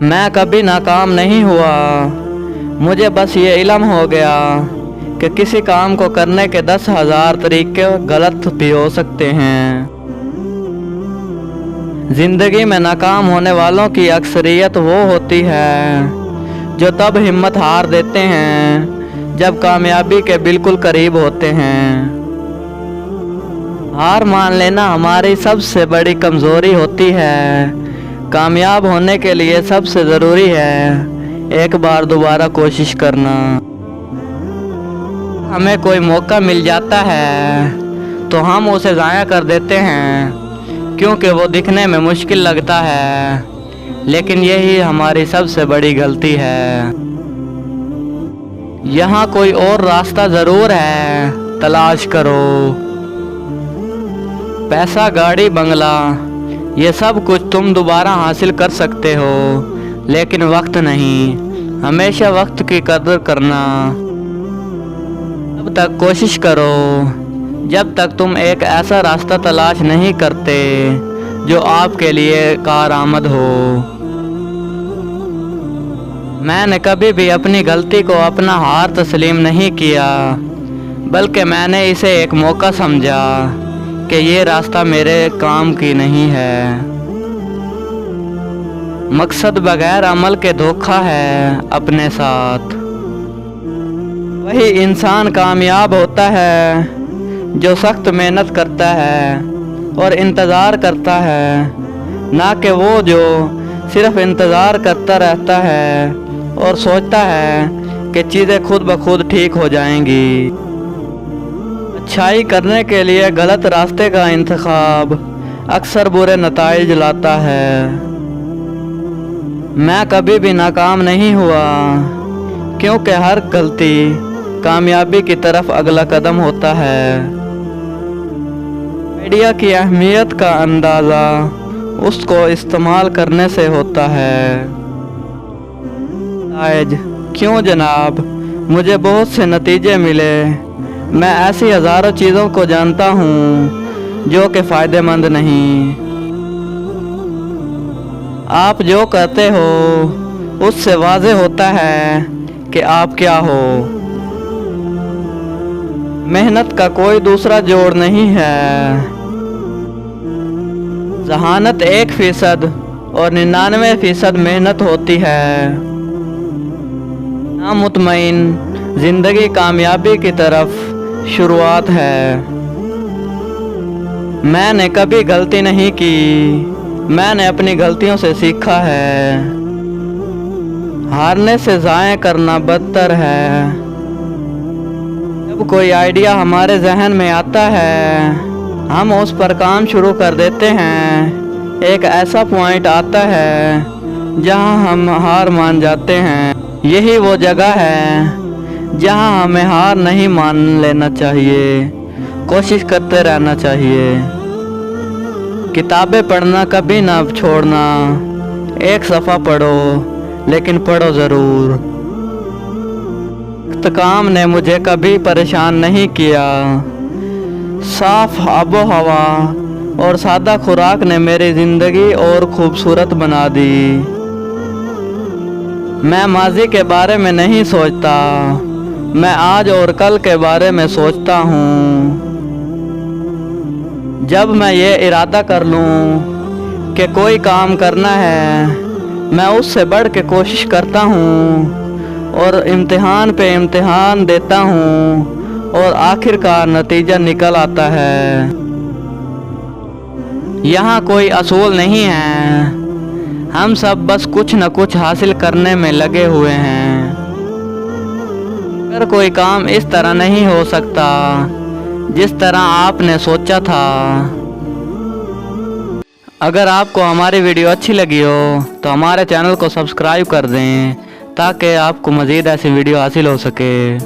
मैं कभी नाकाम नहीं हुआ। मुझे बस ये इल्म हो गया कि किसी काम को करने के 10,000 तरीके गलत भी हो सकते हैं। ज़िंदगी में नाकाम होने वालों की अक्सरियत वो होती है जो तब हिम्मत हार देते हैं जब कामयाबी के बिल्कुल करीब होते हैं। हार मान लेना हमारी सबसे बड़ी कमज़ोरी होती है। कामयाब होने के लिए सबसे ज़रूरी है एक बार दोबारा कोशिश करना। हमें कोई मौका मिल जाता है तो हम उसे ज़ाया कर देते हैं क्योंकि वो दिखने में मुश्किल लगता है, लेकिन यही हमारी सबसे बड़ी गलती है। यहाँ कोई और रास्ता ज़रूर है, तलाश करो। पैसा, गाड़ी, बंगला, ये सब कुछ तुम दोबारा हासिल कर सकते हो, लेकिन वक्त नहीं। हमेशा वक्त की कदर करना। तब तक कोशिश करो जब तक तुम एक ऐसा रास्ता तलाश नहीं करते जो आपके लिए कारआमद हो। मैंने कभी भी अपनी गलती को अपना हार तस्लीम नहीं किया, बल्कि मैंने इसे एक मौका समझा कि ये रास्ता मेरे काम की नहीं है। मकसद बगैर अमल के धोखा है अपने साथ। वही इंसान कामयाब होता है जो सख्त मेहनत करता है और इंतज़ार करता है, ना कि वो जो सिर्फ इंतज़ार करता रहता है और सोचता है कि चीज़ें खुद ब खुद ठीक हो जाएंगी। अच्छाई करने के लिए गलत रास्ते का इंतखाब अक्सर बुरे नताइज लाता है। मैं कभी भी नाकाम नहीं हुआ क्योंकि हर गलती कामयाबी की तरफ अगला कदम होता है। आइडिया की अहमियत का अंदाज़ा उसको इस्तेमाल करने से होता है। आज क्यों जनाब, मुझे बहुत से नतीजे मिले। मैं ऐसी हज़ारों चीज़ों को जानता हूँ जो कि फ़ायदेमंद नहीं। आप जो करते हो उससे वाज़ेह होता है कि आप क्या हो। मेहनत का कोई दूसरा जोड़ नहीं है। जहानत 1% और 99% मेहनत होती है। नामुतमईन ज़िंदगी कामयाबी की तरफ शुरुआत है। मैंने कभी गलती नहीं की, मैंने अपनी गलतियों से सीखा है। हारने से ज़ाया करना बदतर है। जब कोई आइडिया हमारे जहन में आता है, हम उस पर काम शुरू कर देते हैं। एक ऐसा पॉइंट आता है जहां हम हार मान जाते हैं। यही वो जगह है जहां हमें हार नहीं मान लेना चाहिए, कोशिश करते रहना चाहिए। किताबें पढ़ना कभी ना छोड़ना। एक सफ़ा पढ़ो, लेकिन पढ़ो ज़रूर। काम ने मुझे कभी परेशान नहीं किया। साफ आबो हवा और सादा खुराक ने मेरी ज़िंदगी और खूबसूरत बना दी। मैं माजी के बारे में नहीं सोचता, मैं आज और कल के बारे में सोचता हूँ। जब मैं ये इरादा कर लूँ कि कोई काम करना है, मैं उससे बढ़ के कोशिश करता हूँ और इम्तिहान पे इम्तिहान देता हूँ और आखिरकार नतीजा निकल आता है। यहाँ कोई असूल नहीं है, हम सब बस कुछ न कुछ हासिल करने में लगे हुए हैं। अगर कोई काम इस तरह नहीं हो सकता जिस तरह आपने सोचा था। अगर आपको हमारी वीडियो अच्छी लगी हो तो हमारे चैनल को सब्सक्राइब कर दें ताकि आपको मज़ीद ऐसी वीडियो हासिल हो सके।